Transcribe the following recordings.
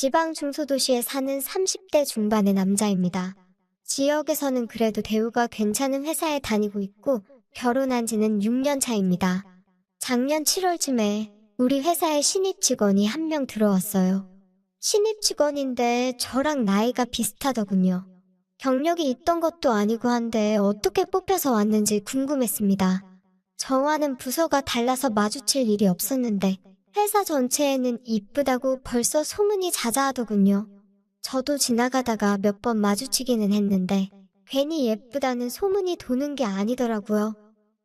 지방 중소도시에 사는 30대 중반의 남자입니다. 지역에서는 그래도 대우가 괜찮은 회사에 다니고 있고 결혼한 지는 6년 차입니다. 작년 7월쯤에 우리 회사에 신입 직원이 한 명 들어왔어요. 신입 직원인데 저랑 나이가 비슷하더군요. 경력이 있던 것도 아니고 한데 어떻게 뽑혀서 왔는지 궁금했습니다. 저와는 부서가 달라서 마주칠 일이 없었는데 회사 전체에는 이쁘다고 벌써 소문이 자자하더군요. 저도 지나가다가 몇 번 마주치기는 했는데 괜히 예쁘다는 소문이 도는 게 아니더라고요.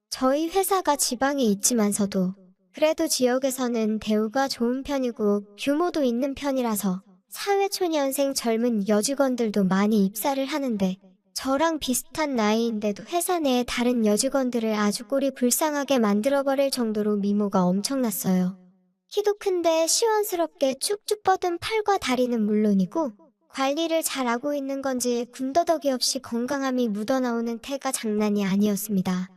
저희 회사가 지방에 있지만서도 그래도 지역에서는 대우가 좋은 편이고 규모도 있는 편이라서 사회초년생 젊은 여직원들도 많이 입사를 하는데 저랑 비슷한 나이인데도 회사 내에 다른 여직원들을 아주 꼴이 불쌍하게 만들어버릴 정도로 미모가 엄청났어요. 키도 큰데 시원스럽게 쭉쭉 뻗은 팔과 다리는 물론이고 관리를 잘하고 있는 건지 군더더기 없이 건강함이 묻어나오는 태가 장난이 아니었습니다.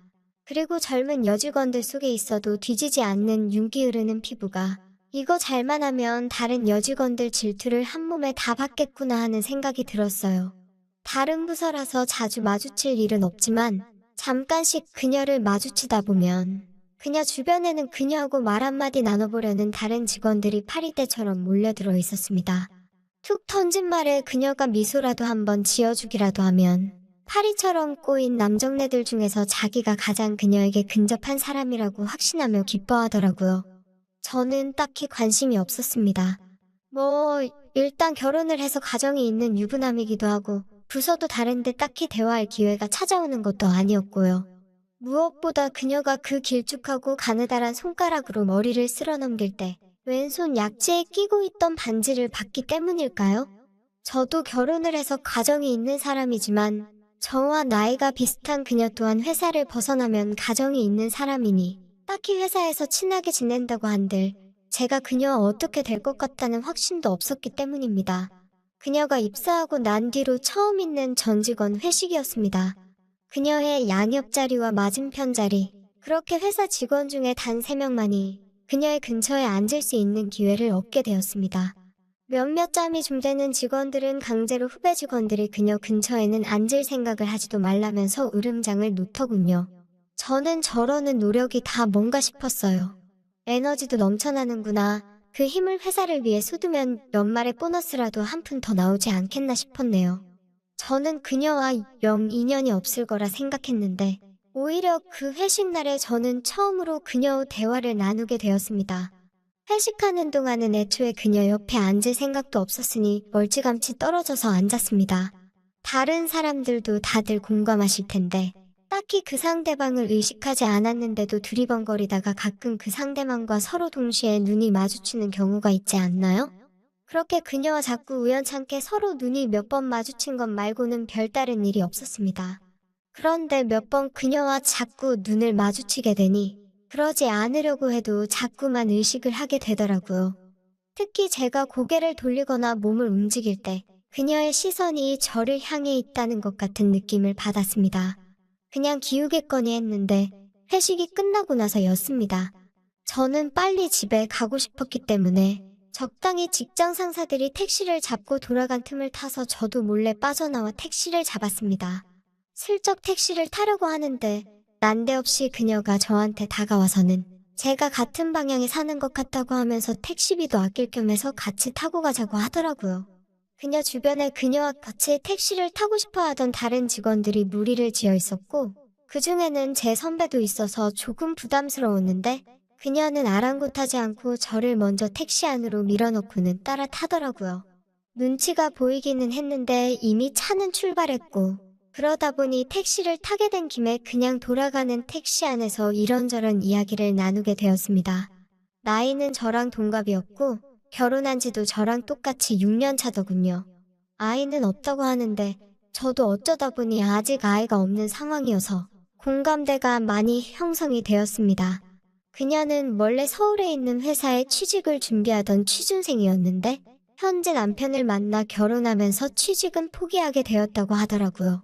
그리고 젊은 여직원들 속에 있어도 뒤지지 않는 윤기 흐르는 피부가 이거 잘만 하면 다른 여직원들 질투를 한 몸에 다 받겠구나 하는 생각이 들었어요. 다른 부서라서 자주 마주칠 일은 없지만 잠깐씩 그녀를 마주치다 보면 그녀 주변에는 그녀하고 말 한마디 나눠보려는 다른 직원들이 파리떼처럼 몰려들어 있었습니다. 툭 던진 말에 그녀가 미소라도 한번 지어주기라도 하면 파리처럼 꼬인 남정네들 중에서 자기가 가장 그녀에게 근접한 사람이라고 확신하며 기뻐하더라고요. 저는 딱히 관심이 없었습니다. 일단 결혼을 해서 가정이 있는 유부남이기도 하고 부서도 다른데 딱히 대화할 기회가 찾아오는 것도 아니었고요. 무엇보다 그녀가 그 길쭉하고 가느다란 손가락으로 머리를 쓸어 넘길 때 왼손 약지에 끼고 있던 반지를 봤기 때문일까요? 저도 결혼을 해서 가정이 있는 사람이지만 저와 나이가 비슷한 그녀 또한 회사를 벗어나면 가정이 있는 사람이니 딱히 회사에서 친하게 지낸다고 한들 제가 그녀와 어떻게 될 것 같다는 확신도 없었기 때문입니다. 그녀가 입사하고 난 뒤로 처음 있는 전 직원 회식이었습니다. 그녀의 양옆 자리와 맞은편 자리, 그렇게 회사 직원 중에 단 3명만이 그녀의 근처에 앉을 수 있는 기회를 얻게 되었습니다. 몇몇 짬이 좀 되는 직원들은 강제로 후배 직원들이 그녀 근처에는 앉을 생각을 하지도 말라면서 으름장을 놓더군요. 저는 저러는 노력이 다 뭔가 싶었어요. 에너지도 넘쳐나는구나. 그 힘을 회사를 위해 쏟으면 연말에 보너스라도 한 푼 더 나오지 않겠나 싶었네요. 저는 그녀와 영 인연이 없을 거라 생각했는데 오히려 그 회식 날에 저는 처음으로 그녀와 대화를 나누게 되었습니다. 회식하는 동안은 애초에 그녀 옆에 앉을 생각도 없었으니 멀찌감치 떨어져서 앉았습니다. 다른 사람들도 다들 공감하실 텐데 딱히 그 상대방을 의식하지 않았는데도 두리번거리다가 가끔 그 상대방과 서로 동시에 눈이 마주치는 경우가 있지 않나요? 그렇게 그녀와 자꾸 우연찮게 서로 눈이 몇 번 마주친 것 말고는 별다른 일이 없었습니다. 그런데 몇 번 그녀와 자꾸 눈을 마주치게 되니 그러지 않으려고 해도 자꾸만 의식을 하게 되더라고요. 특히 제가 고개를 돌리거나 몸을 움직일 때 그녀의 시선이 저를 향해 있다는 것 같은 느낌을 받았습니다. 그냥 기우겠거니 했는데 회식이 끝나고 나서였습니다. 저는 빨리 집에 가고 싶었기 때문에 적당히 직장 상사들이 택시를 잡고 돌아간 틈을 타서 저도 몰래 빠져나와 택시를 잡았습니다. 슬쩍 택시를 타려고 하는데 난데없이 그녀가 저한테 다가와서는 제가 같은 방향에 사는 것 같다고 하면서 택시비도 아낄 겸 해서 같이 타고 가자고 하더라고요. 그녀 주변에 그녀와 같이 택시를 타고 싶어 하던 다른 직원들이 무리를 지어 있었고 그중에는 제 선배도 있어서 조금 부담스러웠는데 그녀는 아랑곳하지 않고 저를 먼저 택시 안으로 밀어넣고는 따라 타더라고요. 눈치가 보이기는 했는데 이미 차는 출발했고 그러다 보니 택시를 타게 된 김에 그냥 돌아가는 택시 안에서 이런저런 이야기를 나누게 되었습니다. 나이는 저랑 동갑이었고 결혼한 지도 저랑 똑같이 6년 차더군요. 아이는 없다고 하는데 저도 어쩌다 보니 아직 아이가 없는 상황이어서 공감대가 많이 형성이 되었습니다. 그녀는 원래 서울에 있는 회사에 취직을 준비하던 취준생이었는데 현재 남편을 만나 결혼하면서 취직은 포기하게 되었다고 하더라고요.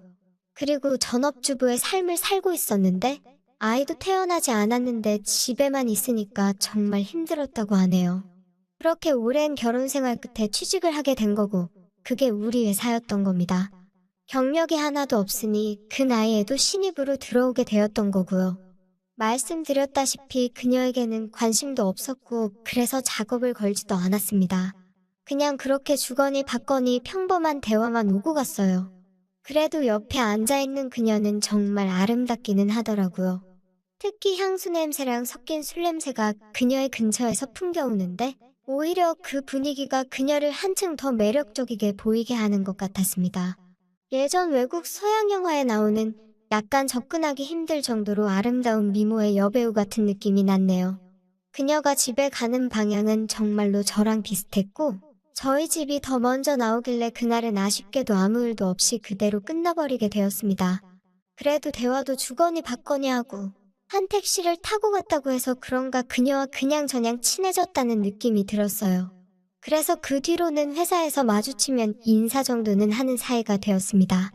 그리고 전업주부의 삶을 살고 있었는데 아이도 태어나지 않았는데 집에만 있으니까 정말 힘들었다고 하네요. 그렇게 오랜 결혼 생활 끝에 취직을 하게 된 거고, 그게 우리 회사였던 겁니다. 경력이 하나도 없으니 그 나이에도 신입으로 들어오게 되었던 거고요. 말씀드렸다시피 그녀에게는 관심도 없었고 그래서 작업을 걸지도 않았습니다. 그냥 그렇게 주거니 받거니 평범한 대화만 오고 갔어요. 그래도 옆에 앉아있는 그녀는 정말 아름답기는 하더라고요. 특히 향수 냄새랑 섞인 술 냄새가 그녀의 근처에서 풍겨오는데 오히려 그 분위기가 그녀를 한층 더 매력적이게 보이게 하는 것 같았습니다. 예전 외국 서양 영화에 나오는 약간 접근하기 힘들 정도로 아름다운 미모의 여배우 같은 느낌이 났네요. 그녀가 집에 가는 방향은 정말로 저랑 비슷했고 저희 집이 더 먼저 나오길래 그날은 아쉽게도 아무 일도 없이 그대로 끝나버리게 되었습니다. 그래도 대화도 주거니 받거니 하고 한 택시를 타고 갔다고 해서 그런가 그녀와 그냥저냥 친해졌다는 느낌이 들었어요. 그래서 그 뒤로는 회사에서 마주치면 인사 정도는 하는 사이가 되었습니다.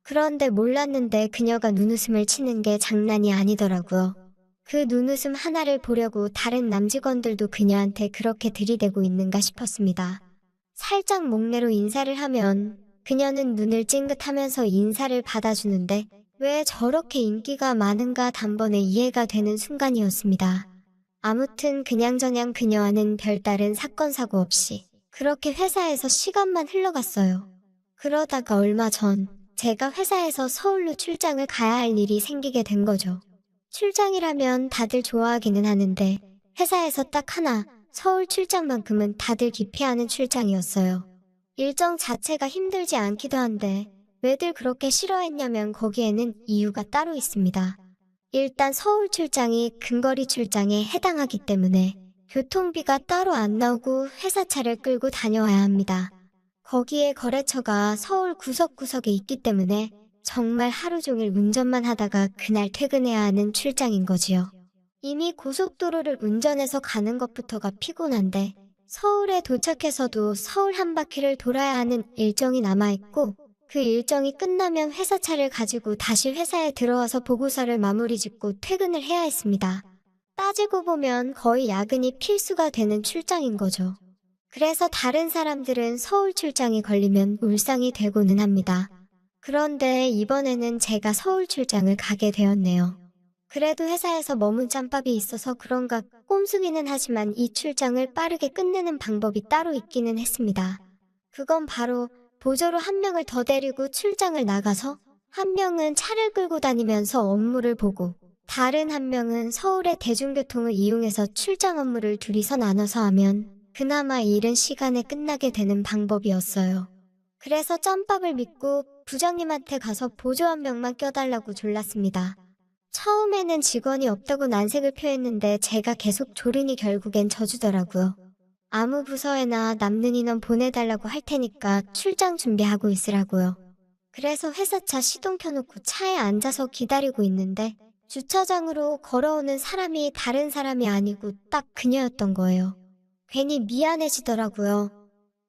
그런데 몰랐는데 그녀가 눈웃음을 치는 게 장난이 아니더라고요. 그 눈웃음 하나를 보려고 다른 남직원들도 그녀한테 그렇게 들이대고 있는가 싶었습니다. 살짝 목례로 인사를 하면 그녀는 눈을 찡긋하면서 인사를 받아주는데 왜 저렇게 인기가 많은가 단번에 이해가 되는 순간이었습니다. 아무튼 그냥저냥 그녀와는 별다른 사건 사고 없이 그렇게 회사에서 시간만 흘러갔어요. 그러다가 얼마 전 제가 회사에서 서울로 출장을 가야 할 일이 생기게 된 거죠. 출장이라면 다들 좋아하기는 하는데 회사에서 딱 하나 서울 출장만큼은 다들 기피하는 출장이었어요. 일정 자체가 힘들지 않기도 한데 왜들 그렇게 싫어했냐면 거기에는 이유가 따로 있습니다. 일단 서울 출장이 근거리 출장에 해당하기 때문에 교통비가 따로 안 나오고 회사 차를 끌고 다녀와야 합니다. 거기에 거래처가 서울 구석구석에 있기 때문에 정말 하루 종일 운전만 하다가 그날 퇴근해야 하는 출장인 거지요. 이미 고속도로를 운전해서 가는 것부터가 피곤한데 서울에 도착해서도 서울 한 바퀴를 돌아야 하는 일정이 남아있고 그 일정이 끝나면 회사 차를 가지고 다시 회사에 들어와서 보고서를 마무리 짓고 퇴근을 해야 했습니다. 따지고 보면 거의 야근이 필수가 되는 출장인 거죠. 그래서 다른 사람들은 서울 출장이 걸리면 울상이 되고는 합니다. 그런데 이번에는 제가 서울 출장을 가게 되었네요. 그래도 회사에서 머문 짬밥이 있어서 그런가 꼼수기는 하지만 이 출장을 빠르게 끝내는 방법이 따로 있기는 했습니다. 그건 바로 보조로 한 명을 더 데리고 출장을 나가서 한 명은 차를 끌고 다니면서 업무를 보고 다른 한 명은 서울의 대중교통을 이용해서 출장 업무를 둘이서 나눠서 하면 그나마 이른 시간에 끝나게 되는 방법이었어요. 그래서 짬밥을 믿고 부장님한테 가서 보조 한 명만 껴달라고 졸랐습니다. 처음에는 직원이 없다고 난색을 표했는데 제가 계속 조르니 결국엔 져주더라고요. 아무 부서에나 남는 인원 보내달라고 할 테니까 출장 준비하고 있으라고요. 그래서 회사차 시동 켜놓고 차에 앉아서 기다리고 있는데 주차장으로 걸어오는 사람이 다른 사람이 아니고 딱 그녀였던 거예요. 괜히 미안해지더라고요.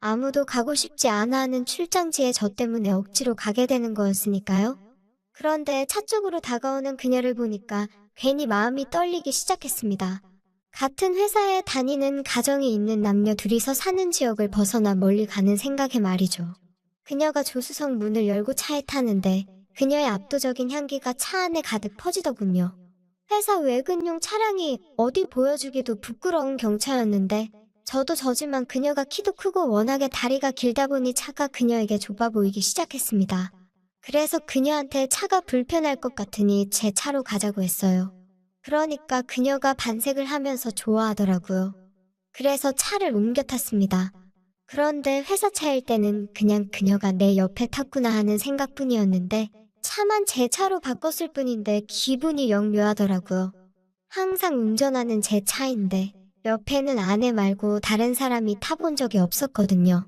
아무도 가고 싶지 않아 하는 출장지에 저 때문에 억지로 가게 되는 거였으니까요. 그런데 차 쪽으로 다가오는 그녀를 보니까 괜히 마음이 떨리기 시작했습니다. 같은 회사에 다니는 가정이 있는 남녀 둘이서 사는 지역을 벗어나 멀리 가는 생각에 말이죠. 그녀가 조수석 문을 열고 차에 타는데 그녀의 압도적인 향기가 차 안에 가득 퍼지더군요. 회사 외근용 차량이 어디 보여주기도 부끄러운 경차였는데 저도 저지만 그녀가 키도 크고 워낙에 다리가 길다 보니 차가 그녀에게 좁아 보이기 시작했습니다. 그래서 그녀한테 차가 불편할 것 같으니 제 차로 가자고 했어요. 그러니까 그녀가 반색을 하면서 좋아하더라고요. 그래서 차를 옮겨 탔습니다. 그런데 회사 차일 때는 그냥 그녀가 내 옆에 탔구나 하는 생각뿐이었는데 차만 제 차로 바꿨을 뿐인데 기분이 영 묘하더라고요. 항상 운전하는 제 차인데 옆에는 아내 말고 다른 사람이 타본 적이 없었거든요.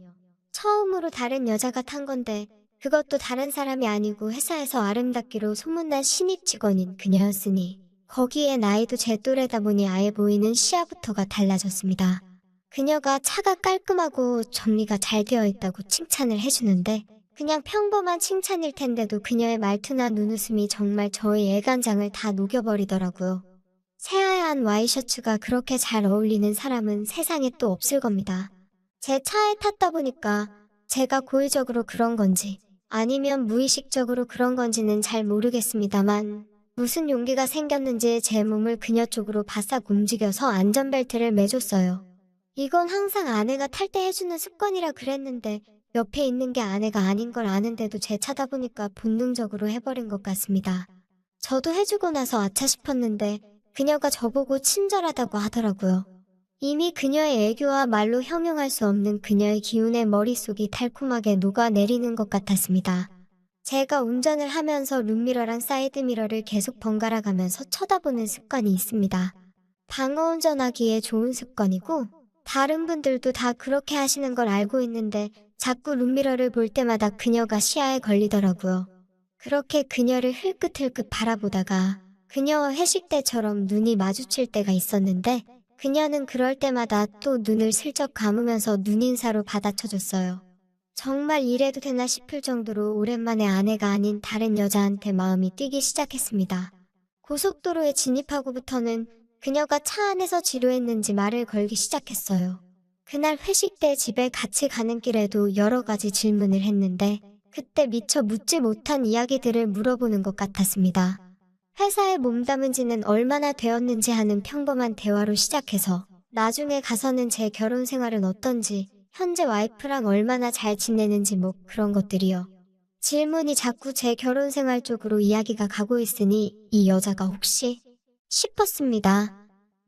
처음으로 다른 여자가 탄 건데 그것도 다른 사람이 아니고 회사에서 아름답기로 소문난 신입 직원인 그녀였으니 거기에 나이도 제 또래다 보니 아예 보이는 시야부터가 달라졌습니다. 그녀가 차가 깔끔하고 정리가 잘 되어 있다고 칭찬을 해주는데 그냥 평범한 칭찬일 텐데도 그녀의 말투나 눈웃음이 정말 저의 애간장을 다 녹여버리더라고요. 새하얀 와이셔츠가 그렇게 잘 어울리는 사람은 세상에 또 없을 겁니다. 제 차에 탔다 보니까 제가 고의적으로 그런 건지 아니면 무의식적으로 그런 건지는 잘 모르겠습니다만 무슨 용기가 생겼는지 제 몸을 그녀 쪽으로 바싹 움직여서 안전벨트를 매줬어요. 이건 항상 아내가 탈 때 해주는 습관이라 그랬는데 옆에 있는 게 아내가 아닌 걸 아는데도 제 차다 보니까 본능적으로 해버린 것 같습니다. 저도 해주고 나서 아차 싶었는데 그녀가 저보고 친절하다고 하더라고요. 이미 그녀의 애교와 말로 형용할 수 없는 그녀의 기운에 머릿속이 달콤하게 녹아내리는 것 같았습니다. 제가 운전을 하면서 룸미러랑 사이드미러를 계속 번갈아 가면서 쳐다보는 습관이 있습니다. 방어운전하기에 좋은 습관이고 다른 분들도 다 그렇게 하시는 걸 알고 있는데 자꾸 룸미러를 볼 때마다 그녀가 시야에 걸리더라고요. 그렇게 그녀를 흘끗흘끗 바라보다가 그녀와 회식 때처럼 눈이 마주칠 때가 있었는데 그녀는 그럴 때마다 또 눈을 슬쩍 감으면서 눈인사로 받아쳐줬어요. 정말 이래도 되나 싶을 정도로 오랜만에 아내가 아닌 다른 여자한테 마음이 뛰기 시작했습니다. 고속도로에 진입하고부터는 그녀가 차 안에서 지루했는지 말을 걸기 시작했어요. 그날 회식 때 집에 같이 가는 길에도 여러 가지 질문을 했는데 그때 미처 묻지 못한 이야기들을 물어보는 것 같았습니다. 회사에 몸담은 지는 얼마나 되었는지 하는 평범한 대화로 시작해서 나중에 가서는 제 결혼 생활은 어떤지, 현재 와이프랑 얼마나 잘 지내는지 뭐 그런 것들이요. 질문이 자꾸 제 결혼 생활 쪽으로 이야기가 가고 있으니 이 여자가 혹시 싶었습니다.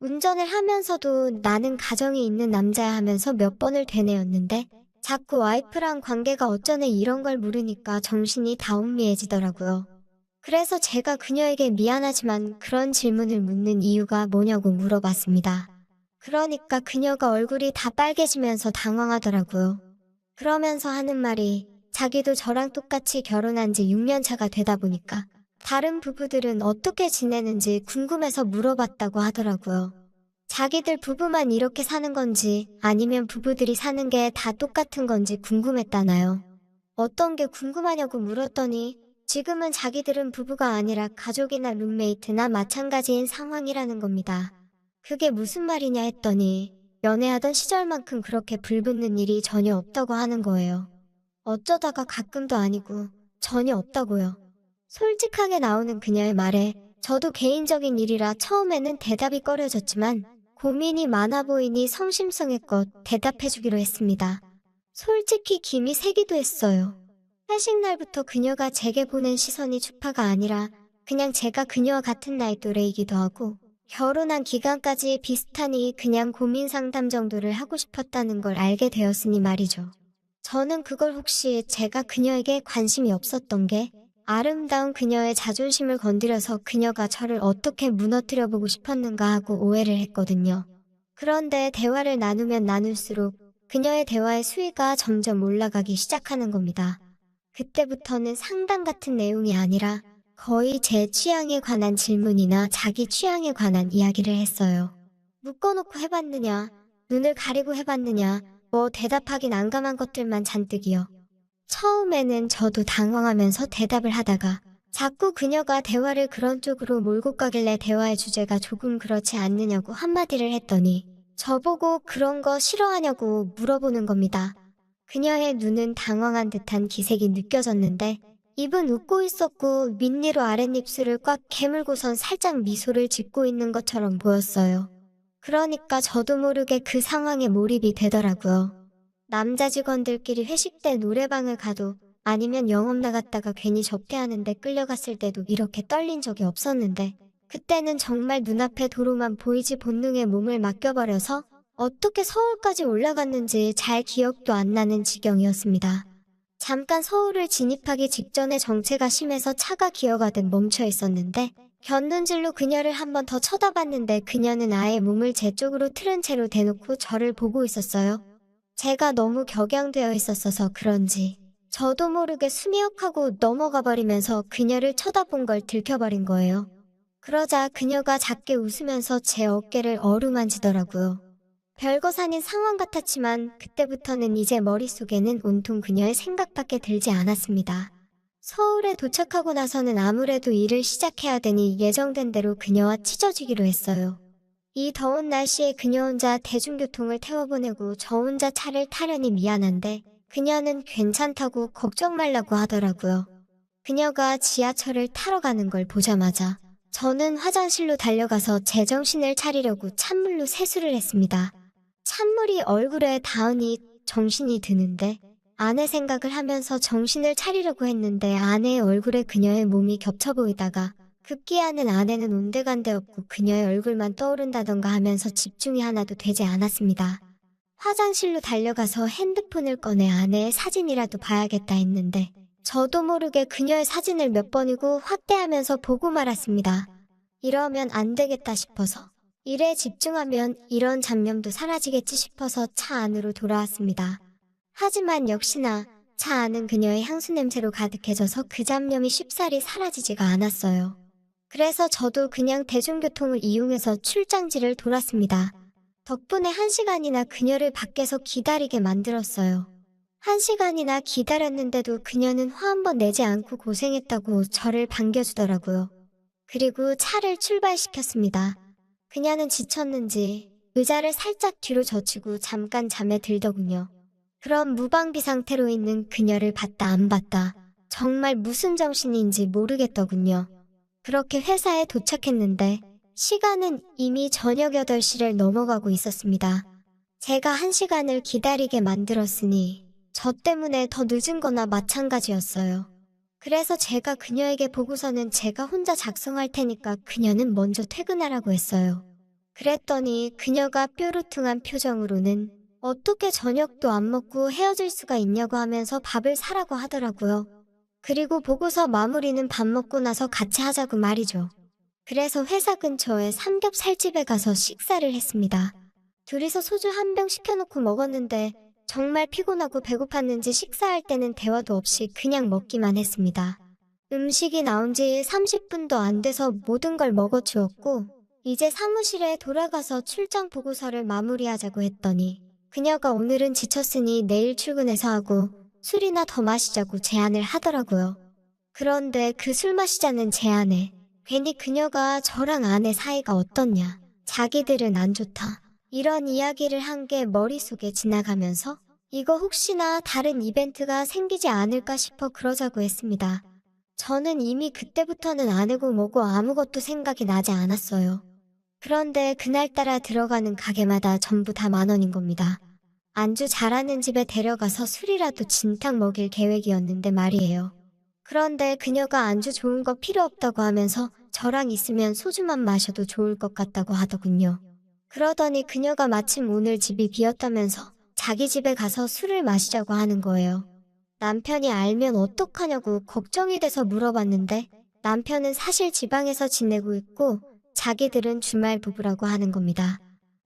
운전을 하면서도 나는 가정이 있는 남자야 하면서 몇 번을 되뇌었는데 자꾸 와이프랑 관계가 어쩌네 이런 걸 물으니까 정신이 다운미해지더라고요. 그래서 제가 그녀에게 미안하지만 그런 질문을 묻는 이유가 뭐냐고 물어봤습니다. 그러니까 그녀가 얼굴이 다 빨개지면서 당황하더라고요. 그러면서 하는 말이 자기도 저랑 똑같이 결혼한 지 6년 차가 되다 보니까 다른 부부들은 어떻게 지내는지 궁금해서 물어봤다고 하더라고요. 자기들 부부만 이렇게 사는 건지 아니면 부부들이 사는 게 다 똑같은 건지 궁금했다나요. 어떤 게 궁금하냐고 물었더니 지금은 자기들은 부부가 아니라 가족이나 룸메이트나 마찬가지인 상황이라는 겁니다. 그게 무슨 말이냐 했더니 연애하던 시절만큼 그렇게 불붙는 일이 전혀 없다고 하는 거예요. 어쩌다가 가끔도 아니고 전혀 없다고요. 솔직하게 나오는 그녀의 말에 저도 개인적인 일이라 처음에는 대답이 꺼려졌지만 고민이 많아 보이니 성심성의껏 대답해주기로 했습니다. 솔직히 김이 새기도 했어요. 회식 날부터 그녀가 제게 보낸 시선이 추파가 아니라 그냥 제가 그녀와 같은 나이 또래이기도 하고 결혼한 기간까지 비슷하니 그냥 고민 상담 정도를 하고 싶었다는 걸 알게 되었으니 말이죠. 저는 그걸 혹시 제가 그녀에게 관심이 없었던 게 아름다운 그녀의 자존심을 건드려서 그녀가 저를 어떻게 무너뜨려 보고 싶었는가 하고 오해를 했거든요. 그런데 대화를 나누면 나눌수록 그녀의 대화의 수위가 점점 올라가기 시작하는 겁니다. 그때부터는 상담 같은 내용이 아니라 거의 제 취향에 관한 질문이나 자기 취향에 관한 이야기를 했어요. 묶어놓고 해봤느냐, 눈을 가리고 해봤느냐, 뭐 대답하기 난감한 것들만 잔뜩이요. 처음에는 저도 당황하면서 대답을 하다가 자꾸 그녀가 대화를 그런 쪽으로 몰고 가길래 대화의 주제가 조금 그렇지 않느냐고 한마디를 했더니 저보고 그런 거 싫어하냐고 물어보는 겁니다. 그녀의 눈은 당황한 듯한 기색이 느껴졌는데 입은 웃고 있었고 밑니로 아랫입술을 꽉 깨물고선 살짝 미소를 짓고 있는 것처럼 보였어요. 그러니까 저도 모르게 그 상황에 몰입이 되더라고요. 남자 직원들끼리 회식 때 노래방을 가도 아니면 영업 나갔다가 괜히 접대하는데 끌려갔을 때도 이렇게 떨린 적이 없었는데 그때는 정말 눈앞에 도로만 보이지 본능에 몸을 맡겨버려서 어떻게 서울까지 올라갔는지 잘 기억도 안 나는 지경이었습니다. 잠깐 서울을 진입하기 직전에 정체가 심해서 차가 기어가듯 멈춰 있었는데 곁눈질로 그녀를 한 번 더 쳐다봤는데 그녀는 아예 몸을 제 쪽으로 틀은 채로 대놓고 저를 보고 있었어요. 제가 너무 격양되어 있었어서 그런지 저도 모르게 수미역하고 넘어가 버리면서 그녀를 쳐다본 걸 들켜버린 거예요. 그러자 그녀가 작게 웃으면서 제 어깨를 어루만지더라고요. 별것 아닌 상황 같았지만 그때부터는 이제 머릿속에는 온통 그녀의 생각밖에 들지 않았습니다. 서울에 도착하고 나서는 아무래도 일을 시작해야 되니 예정된 대로 그녀와 찢어지기로 했어요. 이 더운 날씨에 그녀 혼자 대중교통을 태워보내고 저 혼자 차를 타려니 미안한데 그녀는 괜찮다고 걱정 말라고 하더라고요. 그녀가 지하철을 타러 가는 걸 보자마자 저는 화장실로 달려가서 제정신을 차리려고 찬물로 세수를 했습니다. 찬물이 얼굴에 닿으니 정신이 드는데 아내 생각을 하면서 정신을 차리려고 했는데 아내의 얼굴에 그녀의 몸이 겹쳐 보이다가 급기야는 아내는 온데간데 없고 그녀의 얼굴만 떠오른다던가 하면서 집중이 하나도 되지 않았습니다. 화장실로 달려가서 핸드폰을 꺼내 아내의 사진이라도 봐야겠다 했는데 저도 모르게 그녀의 사진을 몇 번이고 확대하면서 보고 말았습니다. 이러면 안 되겠다 싶어서 일에 집중하면 이런 잡념도 사라지겠지 싶어서 차 안으로 돌아왔습니다. 하지만 역시나 차 안은 그녀의 향수 냄새로 가득해져서 그 잡념이 쉽사리 사라지지가 않았어요. 그래서 저도 그냥 대중교통을 이용해서 출장지를 돌았습니다. 덕분에 1시간이나 그녀를 밖에서 기다리게 만들었어요. 1시간이나 기다렸는데도 그녀는 화 한 번 내지 않고 고생했다고 저를 반겨주더라고요. 그리고 차를 출발시켰습니다. 그녀는 지쳤는지 의자를 살짝 뒤로 젖히고 잠깐 잠에 들더군요. 그런 무방비 상태로 있는 그녀를 봤다 안 봤다 정말 무슨 정신인지 모르겠더군요. 그렇게 회사에 도착했는데 시간은 이미 저녁 8시를 넘어가고 있었습니다. 제가 1시간을 기다리게 만들었으니 저 때문에 더 늦은 거나 마찬가지였어요. 그래서 제가 그녀에게 보고서는 제가 혼자 작성할 테니까 그녀는 먼저 퇴근하라고 했어요. 그랬더니 그녀가 뾰루퉁한 표정으로는 어떻게 저녁도 안 먹고 헤어질 수가 있냐고 하면서 밥을 사라고 하더라고요. 그리고 보고서 마무리는 밥 먹고 나서 같이 하자고 말이죠. 그래서 회사 근처에 삼겹살집에 가서 식사를 했습니다. 둘이서 소주 한 병 시켜놓고 먹었는데 정말 피곤하고 배고팠는지 식사할 때는 대화도 없이 그냥 먹기만 했습니다. 음식이 나온 지 30분도 안 돼서 모든 걸 먹어주었고 이제 사무실에 돌아가서 출장 보고서를 마무리하자고 했더니 그녀가 오늘은 지쳤으니 내일 출근해서 하고 술이나 더 마시자고 제안을 하더라고요. 그런데 그 술 마시자는 제안에 괜히 그녀가 저랑 아내 사이가 어떻냐, 자기들은 안 좋다, 이런 이야기를 한 게 머릿속에 지나가면서 이거 혹시나 다른 이벤트가 생기지 않을까 싶어 그러자고 했습니다. 저는 이미 그때부터는 아내고 뭐고 아무것도 생각이 나지 않았어요. 그런데 그날따라 들어가는 가게마다 전부 다 10,000원인 겁니다. 안주 잘하는 집에 데려가서 술이라도 진탕 먹일 계획이었는데 말이에요. 그런데 그녀가 안주 좋은 거 필요 없다고 하면서 저랑 있으면 소주만 마셔도 좋을 것 같다고 하더군요. 그러더니 그녀가 마침 오늘 집이 비었다면서 자기 집에 가서 술을 마시자고 하는 거예요. 남편이 알면 어떡하냐고 걱정이 돼서 물어봤는데 남편은 사실 지방에서 지내고 있고 자기들은 주말 부부라고 하는 겁니다.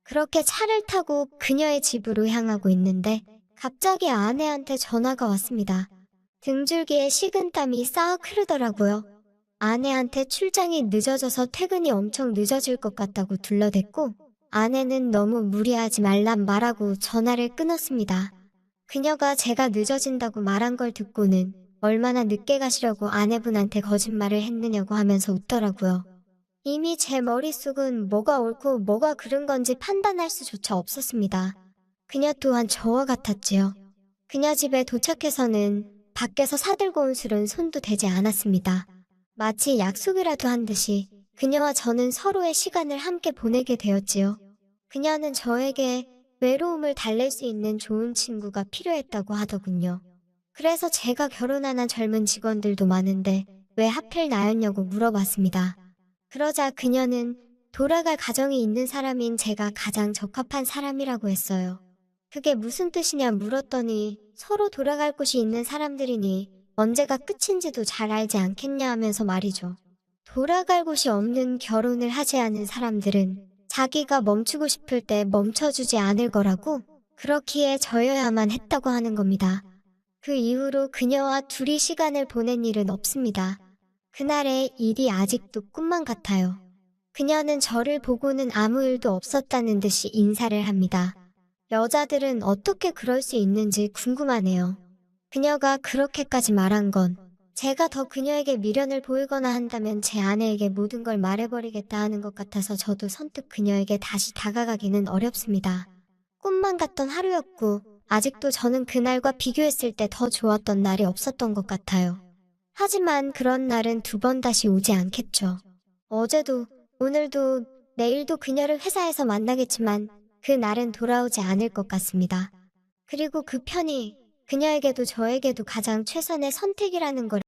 그렇게 차를 타고 그녀의 집으로 향하고 있는데 갑자기 아내한테 전화가 왔습니다. 등줄기에 식은땀이 싹 흐르더라고요. 아내한테 출장이 늦어져서 퇴근이 엄청 늦어질 것 같다고 둘러댔고 아내는 너무 무리하지 말란 말하고 전화를 끊었습니다. 그녀가 제가 늦어진다고 말한 걸 듣고는 얼마나 늦게 가시려고 아내분한테 거짓말을 했느냐고 하면서 웃더라고요. 이미 제 머릿속은 뭐가 옳고 뭐가 그른 건지 판단할 수조차 없었습니다. 그녀 또한 저와 같았지요. 그녀 집에 도착해서는 밖에서 사들고 온 술은 손도 대지 않았습니다. 마치 약속이라도 한 듯이 그녀와 저는 서로의 시간을 함께 보내게 되었지요. 그녀는 저에게 외로움을 달랠 수 있는 좋은 친구가 필요했다고 하더군요. 그래서 제가 결혼하는 젊은 직원들도 많은데 왜 하필 나였냐고 물어봤습니다. 그러자 그녀는 돌아갈 가정이 있는 사람인 제가 가장 적합한 사람이라고 했어요. 그게 무슨 뜻이냐 물었더니 서로 돌아갈 곳이 있는 사람들이니 언제가 끝인지도 잘 알지 않겠냐 하면서 말이죠. 돌아갈 곳이 없는 결혼을 하지 않은 사람들은 자기가 멈추고 싶을 때 멈춰주지 않을 거라고 그렇기에 저여야만 했다고 하는 겁니다. 그 이후로 그녀와 둘이 시간을 보낸 일은 없습니다. 그날의 일이 아직도 꿈만 같아요. 그녀는 저를 보고는 아무 일도 없었다는 듯이 인사를 합니다. 여자들은 어떻게 그럴 수 있는지 궁금하네요. 그녀가 그렇게까지 말한 건 제가 더 그녀에게 미련을 보이거나 한다면 제 아내에게 모든 걸 말해버리겠다 하는 것 같아서 저도 선뜻 그녀에게 다시 다가가기는 어렵습니다. 꿈만 같던 하루였고 아직도 저는 그날과 비교했을 때 더 좋았던 날이 없었던 것 같아요. 하지만 그런 날은 두 번 다시 오지 않겠죠. 어제도, 오늘도, 내일도 그녀를 회사에서 만나겠지만 그 날은 돌아오지 않을 것 같습니다. 그리고 그 편이 그녀에게도 저에게도 가장 최선의 선택이라는 걸